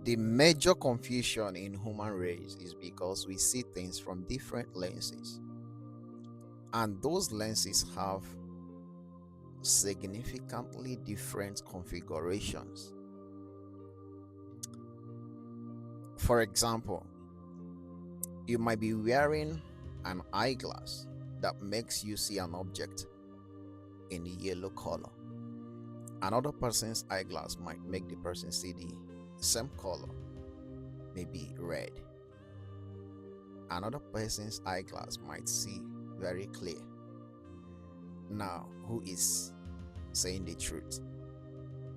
The major confusion in human race is because we see things from different lenses, and those lenses have significantly different configurations. For example, you might be wearing an eyeglass that makes you see an object in a yellow color. Another person's eyeglass might make the person see the same color, maybe red. Another person's eyeglass might see very clear. Now, who is saying the truth?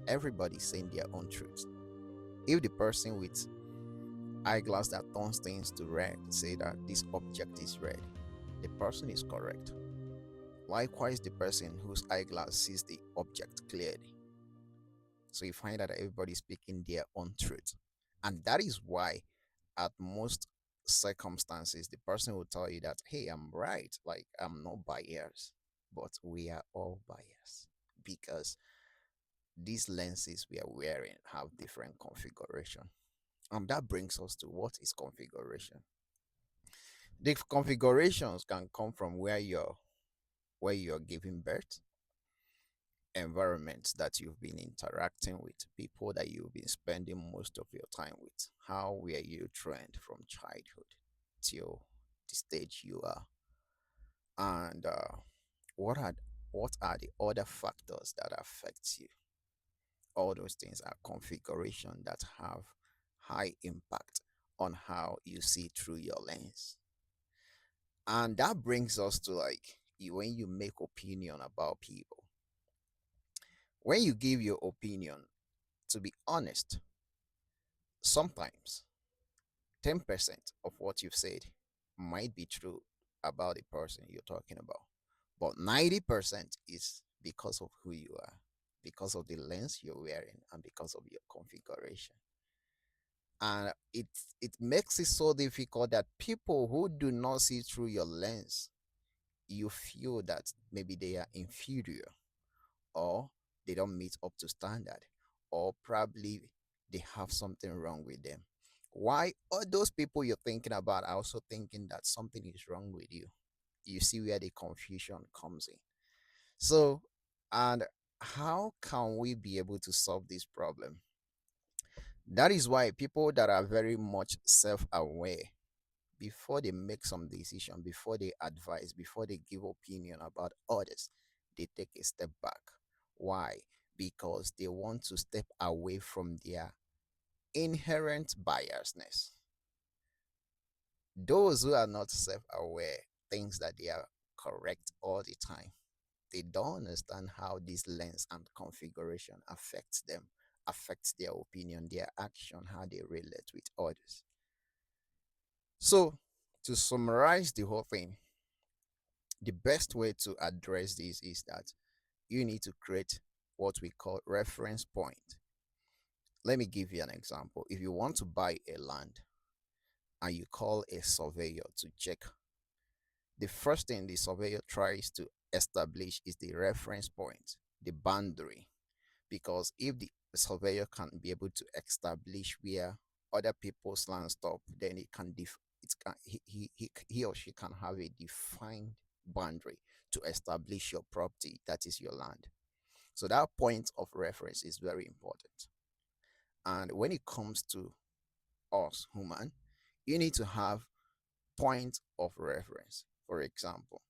Everybody's saying their own truth. If the person with eyeglass that turns things to red say that this object is red, the person is correct. Likewise, the person whose eyeglass sees the object clearly. So you find that everybody's speaking their own truth. And that is why, at most circumstances, the person will tell you that, hey, I'm right, like I'm not biased. But we are all biased because these lenses we are wearing have different configuration. And that brings us to what is configuration. The configurations can come from where you're giving birth, environments that you've been interacting with, people that you've been spending most of your time with. How were you trained from childhood till the stage you are? And what are what are the other factors that affect you? All those things are configuration that have high impact on how you see through your lens. And that brings us to like when you make opinion about people. When you give your opinion, to be honest, sometimes 10% of what you've said might be true about the person you're talking about, but 90% is because of who you are, because of the lens you're wearing, and because of your configuration. And it makes it so difficult that people who do not see through your lens, you feel that maybe they are inferior, or they don't meet up to standard, or probably they have something wrong with them. Why all those people you're thinking about are also thinking that something is wrong with you? You see where the confusion comes in. So, and how can we be able to solve this problem? That is why people that are very much self-aware, before they make some decision, before they advise, before they give opinion about others, they take a step back. Why? Because they want to step away from their inherent biasness. Those who are not self-aware thinks that they are correct all the time. They don't understand how this lens and configuration affects them, affects their opinion, their action, how they relate with others. So, to summarize the whole thing, the best way to address this is that you need to create what we call reference point. Let me give you an example. If you want to buy a land and you call a surveyor to check, the first thing the surveyor tries to establish is the reference point, the boundary. Because if the surveyor can be able to establish where other people's land stop, then it can he or she can have a defined boundary to establish your property, that is your land. So that point of reference is very important. And when it comes to us human, you need to have point of reference. For example,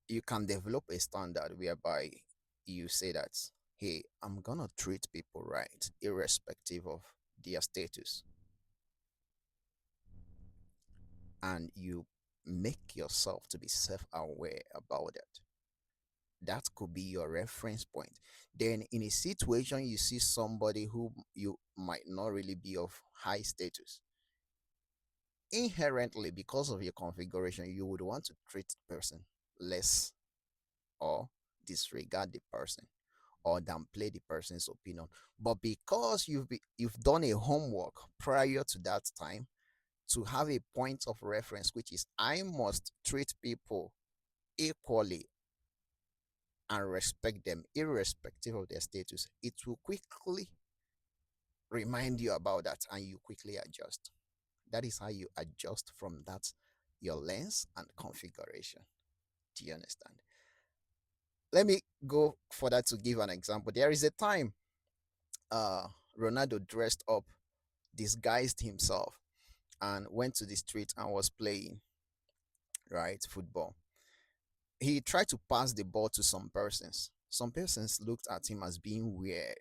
you can develop a standard whereby you say that, hey, I'm gonna treat people right irrespective of their status, and you make yourself to be self-aware about that. That could be your reference point. Then in a situation you see somebody who you might not really be of high status, inherently because of your configuration you would want to treat the person less, or disregard the person, or downplay the person's opinion. But because you've done a homework prior to that time to have a point of reference, which is I must treat people equally and respect them irrespective of their status, it will quickly remind you about that and you quickly adjust. That is how you adjust from that your lens and configuration. Do you understand? Let me go further to give an example. There is a time uh Ronaldo dressed up, disguised himself, and went to the street and was playing, right, football. He tried to pass the ball to some persons. Some persons looked at him as being weird.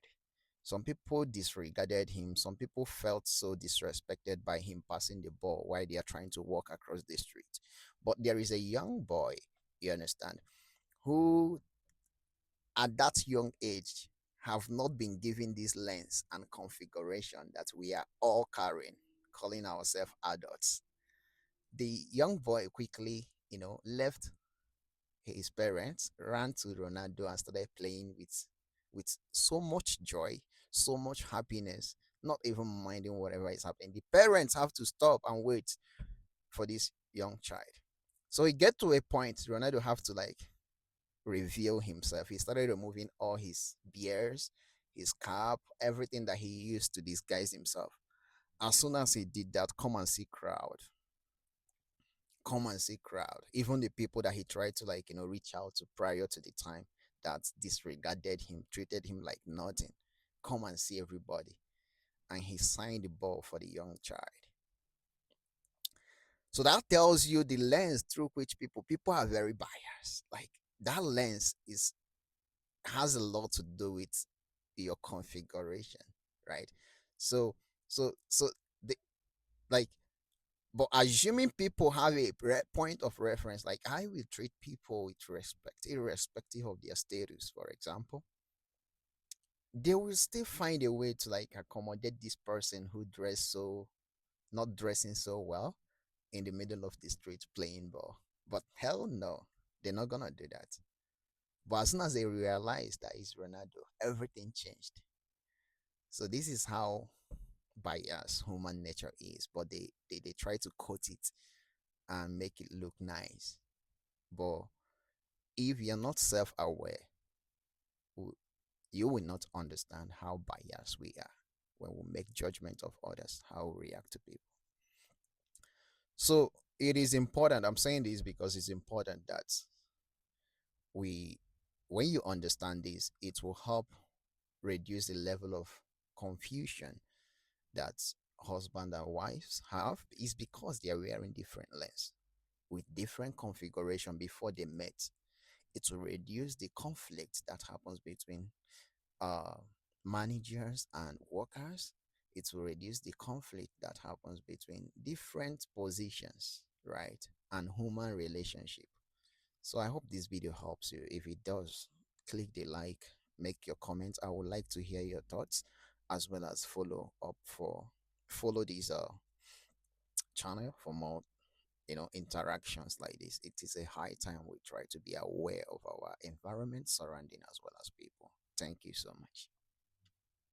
Some people disregarded him. Some people felt so disrespected by him passing the ball while they are trying to walk across the street. But there is a young boy, you understand, who at that young age have not been given this lens and configuration that we are all carrying, calling ourselves adults. The young boy quickly, left his parents, ran to Ronaldo and started playing with so much joy, so much happiness, not even minding whatever is happening. The parents have to stop and wait for this young child. So he get to a point, Ronaldo have to like reveal himself. He started removing all his beers, his cap, everything that he used to disguise himself. As soon as he did that, come and see crowd. Come and see crowd. Even the people that he tried to like, reach out to prior to the time that disregarded him, treated him like nothing. Come and see everybody. And he signed the ball for the young child. So that tells you the lens through which people are very biased. Like that lens is has a lot to do with your configuration, right? So so the like but assuming people have a point of reference, like I will treat people with respect, irrespective of their status, for example, they will still find a way to like accommodate this person who dress so not dressing so well in the middle of the street playing ball. But hell no, they're not gonna do that. But as soon as they realize that it's Ronaldo, everything changed. So this is how biased human nature is, but they try to coat it and make it look nice. But if you're not self-aware, you will not understand how biased we are when we make judgment of others, how we react to people. So it is important. I'm saying this because it's important that we, when you understand this, it will help reduce the level of confusion that husband and wives have is because they are wearing different lens with different configuration before they met. It will reduce the conflict that happens between uh, managers and workers. It will reduce the conflict that happens between different positions, right? And human relationship. So I hope this video helps you. If it does, click the like, make your comments. I would like to hear your thoughts as well as follow this channel for more interactions like this. It is a high time we try to be aware of our environment surrounding as well as people. Thank you so much.